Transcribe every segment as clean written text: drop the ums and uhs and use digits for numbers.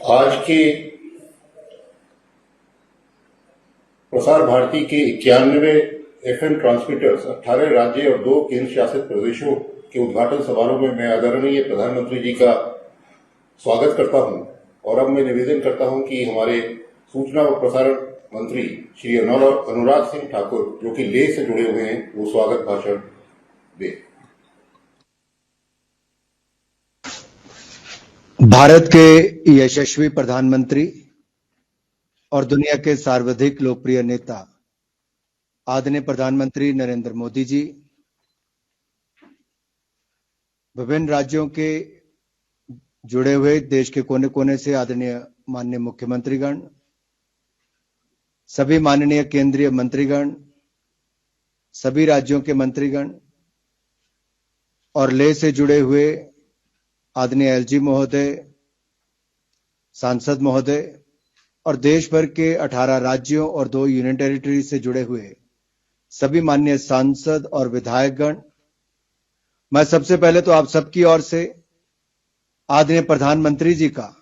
आज के प्रसार भारती के 91 एफएम ट्रांसमीटर्स 18 राज्य और 2 केंद्र शासित प्रदेशों के उद्घाटन समारोह में मैं आदरणीय प्रधानमंत्री जी का स्वागत करता हूं और अब मैं निवेदन करता हूं कि हमारे सूचना और प्रसारण मंत्री श्री अनुराग सिंह ठाकुर जो कि लेह से जुड़े हुए हैं वो स्वागत भाषण दें। भारत के यशस्वी प्रधानमंत्री और दुनिया के सर्वाधिक लोकप्रिय नेता आदरणीय प्रधानमंत्री नरेंद्र मोदी जी, विभिन्न राज्यों के जुड़े हुए देश के कोने कोने से आदरणीय माननीय मुख्यमंत्रीगण, सभी माननीय केंद्रीय मंत्रीगण, सभी राज्यों के मंत्रीगण और लेह से जुड़े हुए आदरणीय एलजी महोदय, सांसद महोदय और देश भर के 18 राज्यों और 2 यूनियन टेरिटरी से जुड़े हुए सभी माननीय सांसद और विधायकगण, मैं सबसे पहले तो आप सबकी ओर से आदरणीय प्रधानमंत्री जी का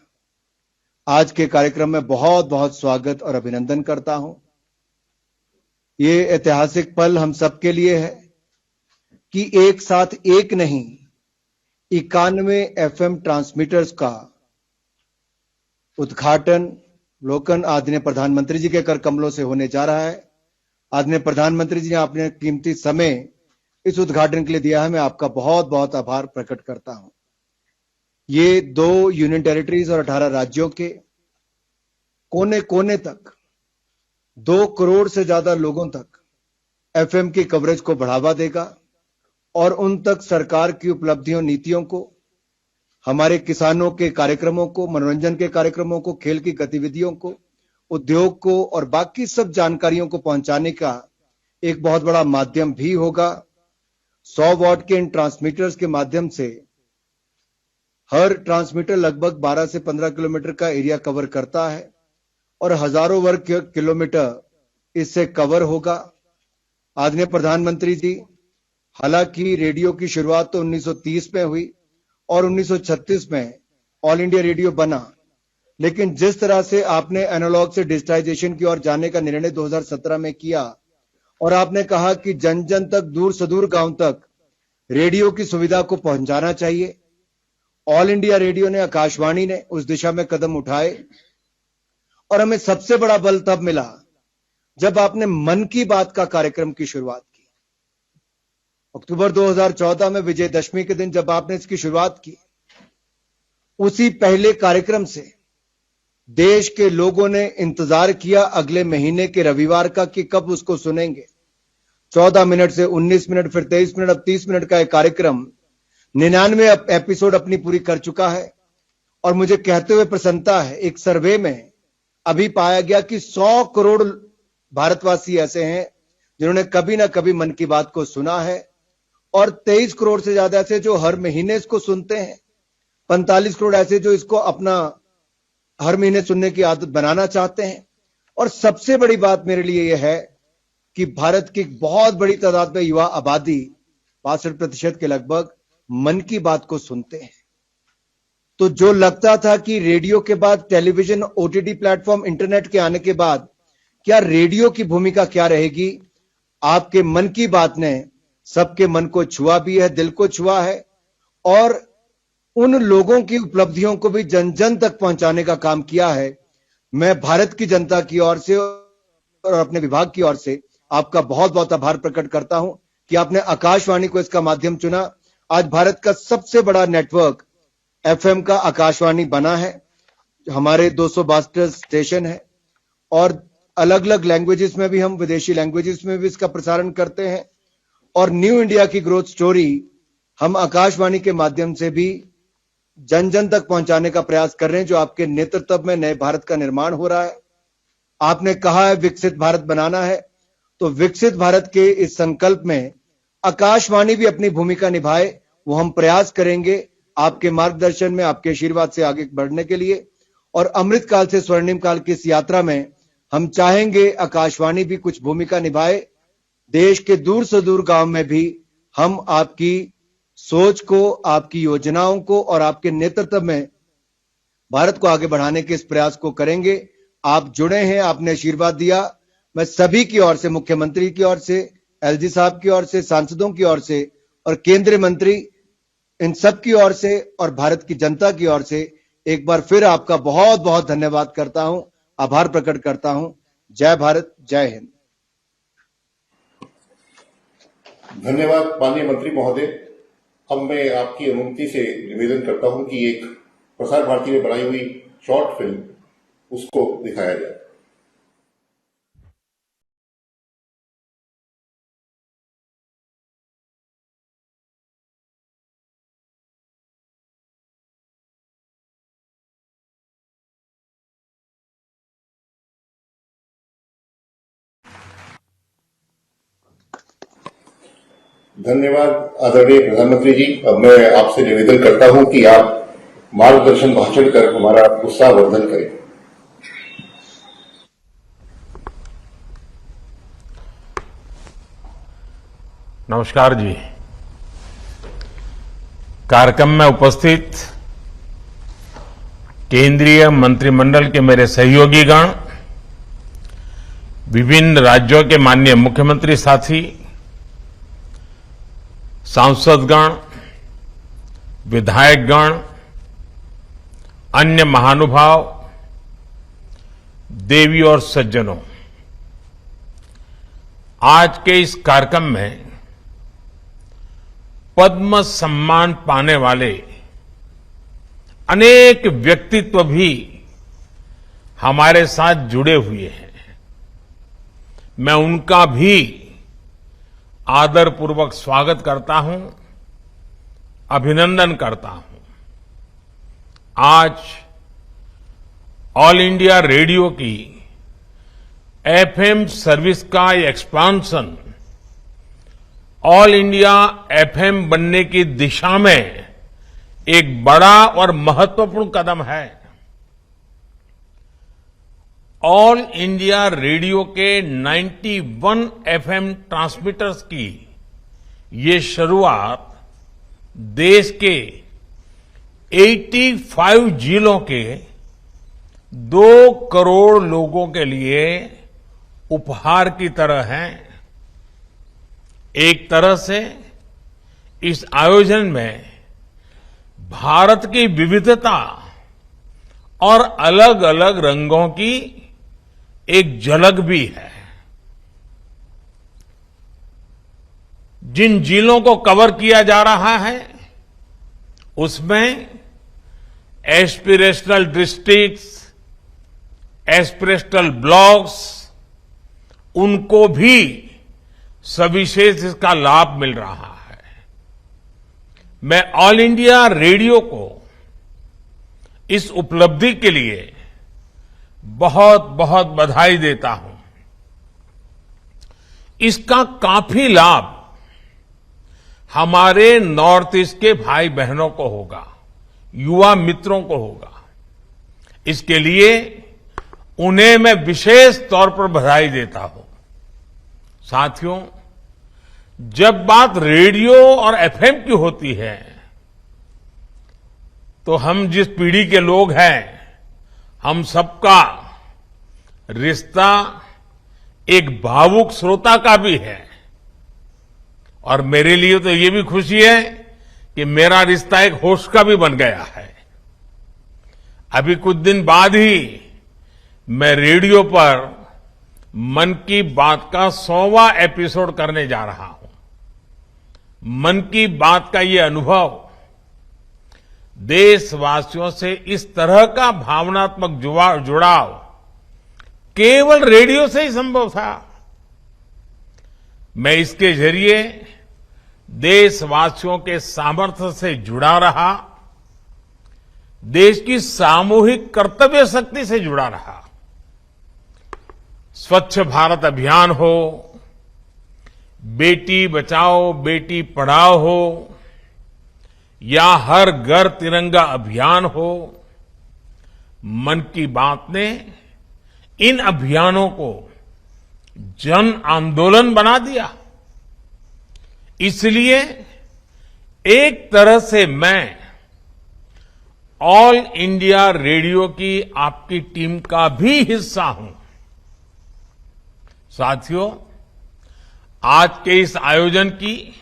आज के कार्यक्रम में बहुत बहुत स्वागत और अभिनंदन करता हूं। ये ऐतिहासिक पल हम सबके लिए है कि एक साथ एक नहीं 91 एफएम ट्रांसमीटर्स का उद्घाटन लोकन आदरणीय प्रधानमंत्री जी के कर कमलों से होने जा रहा है। आदरणीय प्रधानमंत्री जी ने अपने कीमती समय इस उद्घाटन के लिए दिया है, मैं आपका बहुत बहुत आभार प्रकट करता हूं। ये 2 यूनियन टेरिटरीज और 18 राज्यों के कोने कोने तक 2 करोड़ से ज्यादा लोगों तक एफएम की कवरेज को बढ़ावा देगा और उन तक सरकार की उपलब्धियों, नीतियों को, हमारे किसानों के कार्यक्रमों को, मनोरंजन के कार्यक्रमों को, खेल की गतिविधियों को, उद्योग को और बाकी सब जानकारियों को पहुंचाने का एक बहुत बड़ा माध्यम भी होगा। 100 वॉट के इन ट्रांसमीटर्स के माध्यम से हर ट्रांसमीटर लगभग 12 से 15 किलोमीटर का एरिया कवर करता है और हजारों वर्ग किलोमीटर इससे कवर होगा। आदरणीय प्रधानमंत्री जी, हालांकि रेडियो की शुरुआत तो 1930 में हुई और 1936 में ऑल इंडिया रेडियो बना, लेकिन जिस तरह से आपने एनालॉग से डिजिटाइजेशन की ओर जाने का निर्णय 2017 में किया और आपने कहा कि जन जन तक, दूर सुदूर गांव तक रेडियो की सुविधा को पहुंचाना चाहिए, ऑल इंडिया रेडियो ने, आकाशवाणी ने उस दिशा में कदम उठाए और हमें सबसे बड़ा बल तब मिला जब आपने मन की बात का कार्यक्रम की शुरुआत की। अक्टूबर 2014 में विजयदशमी के दिन जब आपने इसकी शुरुआत की, उसी पहले कार्यक्रम से देश के लोगों ने इंतजार किया अगले महीने के रविवार का कि कब उसको सुनेंगे। 14 मिनट से 19 मिनट, फिर 23 मिनट, अब 30 मिनट का एक कार्यक्रम 99 एपिसोड अपनी पूरी कर चुका है और मुझे कहते हुए प्रसन्नता है, एक सर्वे में अभी पाया गया कि 100 करोड़ भारतवासी ऐसे हैं जिन्होंने कभी ना कभी मन की बात को सुना है और 23 करोड़ से ज्यादा ऐसे जो हर महीने इसको सुनते हैं, 45 करोड़ ऐसे जो इसको अपना हर महीने सुनने की आदत बनाना चाहते हैं। और सबसे बड़ी बात मेरे लिए यह है कि भारत की बहुत बड़ी तादाद में युवा आबादी 62% के लगभग मन की बात को सुनते हैं। तो जो लगता था कि रेडियो के बाद टेलीविजन, ओटीटी प्लेटफॉर्म, इंटरनेट के आने के बाद क्या रेडियो की भूमिका क्या रहेगी, आपके मन की बात ने सबके मन को छुआ भी है, दिल को छुआ है और उन लोगों की उपलब्धियों को भी जन जन तक पहुंचाने का काम किया है। मैं भारत की जनता की ओर से और अपने विभाग की ओर से आपका बहुत बहुत आभार प्रकट करता हूं कि आपने आकाशवाणी को इसका माध्यम चुना। आज भारत का सबसे बड़ा नेटवर्क एफएम का आकाशवाणी बना है। हमारे 262 स्टेशन है और अलग अलग लैंग्वेजेस में भी, हम विदेशी लैंग्वेजेस में भी इसका प्रसारण करते हैं और न्यू इंडिया की ग्रोथ स्टोरी हम आकाशवाणी के माध्यम से भी जन जन तक पहुंचाने का प्रयास कर रहे हैं, जो आपके नेतृत्व में नए भारत का निर्माण हो रहा है। आपने कहा है विकसित भारत बनाना है, तो विकसित भारत के इस संकल्प में आकाशवाणी भी अपनी भूमिका निभाए, वो हम प्रयास करेंगे आपके मार्गदर्शन में, आपके आशीर्वाद से आगे बढ़ने के लिए। और अमृत काल से स्वर्णिम काल की इस यात्रा में हम चाहेंगे आकाशवाणी भी कुछ भूमिका निभाए। देश के दूर से दूर गांव में भी हम आपकी सोच को, आपकी योजनाओं को और आपके नेतृत्व में भारत को आगे बढ़ाने के इस प्रयास को करेंगे। आप जुड़े हैं, आपने आशीर्वाद दिया। मैं सभी की ओर से, मुख्यमंत्री की ओर से, एलजी साहब की ओर से, सांसदों की ओर से और केंद्रीय मंत्री, इन सब की ओर से और भारत की जनता की ओर से एक बार फिर आपका बहुत बहुत धन्यवाद करता हूं, आभार प्रकट करता हूं। जय भारत, जय हिंद। धन्यवाद माननीय मंत्री महोदय। अब मैं आपकी अनुमति से निवेदन करता हूं कि एक प्रसार भारती में बनाई हुई शॉर्ट फिल्म उसको दिखाया जाए। धन्यवाद आदरणीय प्रधानमंत्री जी। अब मैं आपसे निवेदन करता हूं कि आप मार्गदर्शन भाषण कर हमारा उत्साहवर्धन करें। नमस्कार जी। कार्यक्रम में उपस्थित केंद्रीय मंत्रिमंडल के मेरे सहयोगीगण, विभिन्न राज्यों के माननीय मुख्यमंत्री साथी, सांसदगण, विधायकगण, अन्य महानुभाव, देवी और सज्जनों, आज के इस कार्यक्रम में पद्म सम्मान पाने वाले अनेक व्यक्तित्व भी हमारे साथ जुड़े हुए हैं। मैं उनका भी आदरपूर्वक स्वागत करता हूं, अभिनंदन करता हूं। आज ऑल इंडिया रेडियो की एफएम सर्विस का एक्सपांशन ऑल इंडिया एफएम बनने की दिशा में एक बड़ा और महत्वपूर्ण कदम है। ऑल इंडिया रेडियो के 91 एफएम ट्रांसमीटर्स की ये शुरुआत देश के 85 जिलों के 2 करोड़ लोगों के लिए उपहार की तरह है। एक तरह से इस आयोजन में भारत की विविधता और अलग अलग रंगों की एक झलक भी है। जिन जिलों को कवर किया जा रहा है उसमें एस्पिरेशनल डिस्ट्रिक्ट्स, एस्पिरेशनल ब्लॉक्स, उनको भी सविशेष इसका लाभ मिल रहा है। मैं ऑल इंडिया रेडियो को इस उपलब्धि के लिए बहुत बहुत बधाई देता हूं। इसका काफी लाभ हमारे नॉर्थ ईस्ट के भाई बहनों को होगा, युवा मित्रों को होगा। इसके लिए उन्हें मैं विशेष तौर पर बधाई देता हूं। साथियों, जब बात रेडियो और एफएम की होती है तो हम जिस पीढ़ी के लोग हैं, हम सबका रिश्ता एक भावुक श्रोता का भी है। और मेरे लिए तो ये भी खुशी है कि मेरा रिश्ता एक होस्ट का भी बन गया है। अभी कुछ दिन बाद ही मैं रेडियो पर मन की बात का 100वां एपिसोड करने जा रहा हूं। मन की बात का ये अनुभव देशवासियों से इस तरह का भावनात्मक जुड़ाव केवल रेडियो से ही संभव था। मैं इसके जरिए देशवासियों के सामर्थ्य से जुड़ा रहा, देश की सामूहिक कर्तव्य शक्ति से जुड़ा रहा। स्वच्छ भारत अभियान हो, बेटी बचाओ बेटी पढ़ाओ हो, या हर घर तिरंगा अभियान हो, मन की बात ने इन अभियानों को जन आंदोलन बना दिया। इसलिए एक तरह से मैं ऑल इंडिया रेडियो की आपकी टीम का भी हिस्सा हूं। साथियों, आज के इस आयोजन की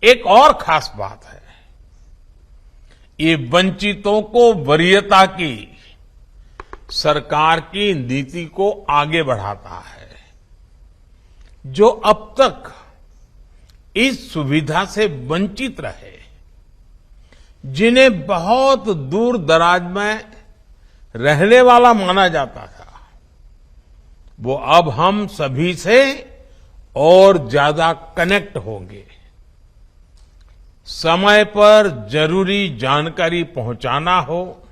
एक और खास बात है। ये वंचितों को वरीयता की सरकार की नीति को आगे बढ़ाता है, जो अब तक इस सुविधा से वंचित रहे, जिन्हें बहुत दूर दराज में रहने वाला माना जाता था, वो अब हम सभी से और ज्यादा कनेक्ट होंगे। समय पर जरूरी जानकारी पहुंचाना हो,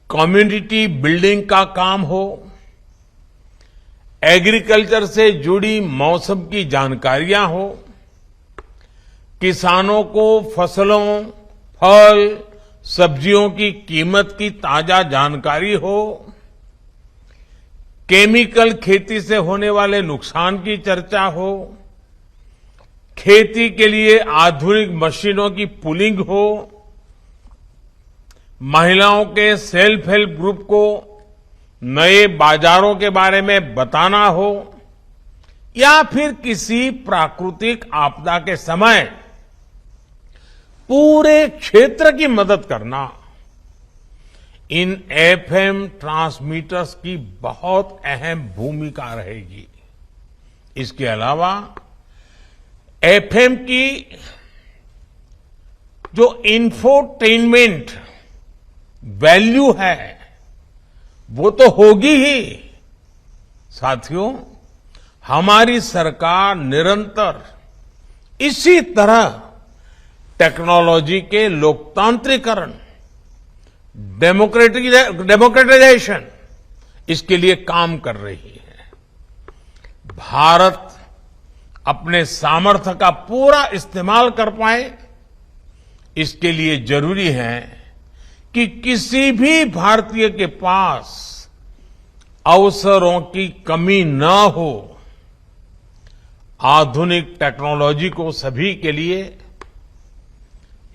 कम्युनिटी बिल्डिंग का काम हो, एग्रीकल्चर से जुड़ी मौसम की जानकारियां हो, किसानों को फसलों, फल, सब्जियों की कीमत की ताजा जानकारी हो, केमिकल खेती से होने वाले नुकसान की चर्चा हो, खेती के लिए आधुनिक मशीनों की पुलिंग हो, महिलाओं के सेल्फ हेल्प ग्रुप को नए बाजारों के बारे में बताना हो, या फिर किसी प्राकृतिक आपदा के समय पूरे क्षेत्र की मदद करना, इन एफएम ट्रांसमीटर्स की बहुत अहम भूमिका रहेगी। इसके अलावा एफएम की जो इंफोटेनमेंट वैल्यू है वो तो होगी ही। साथियों, हमारी सरकार निरंतर इसी तरह टेक्नोलॉजी के लोकतांत्रिकरण, डेमोक्रेटाइजेशन, इसके लिए काम कर रही है। भारत अपने सामर्थ्य का पूरा इस्तेमाल कर पाए, इसके लिए जरूरी है कि किसी भी भारतीय के पास अवसरों की कमी न हो। आधुनिक टेक्नोलॉजी को सभी के लिए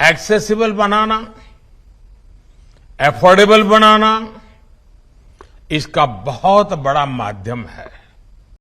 एक्सेसिबल बनाना, अफोर्डेबल बनाना, इसका बहुत बड़ा माध्यम है।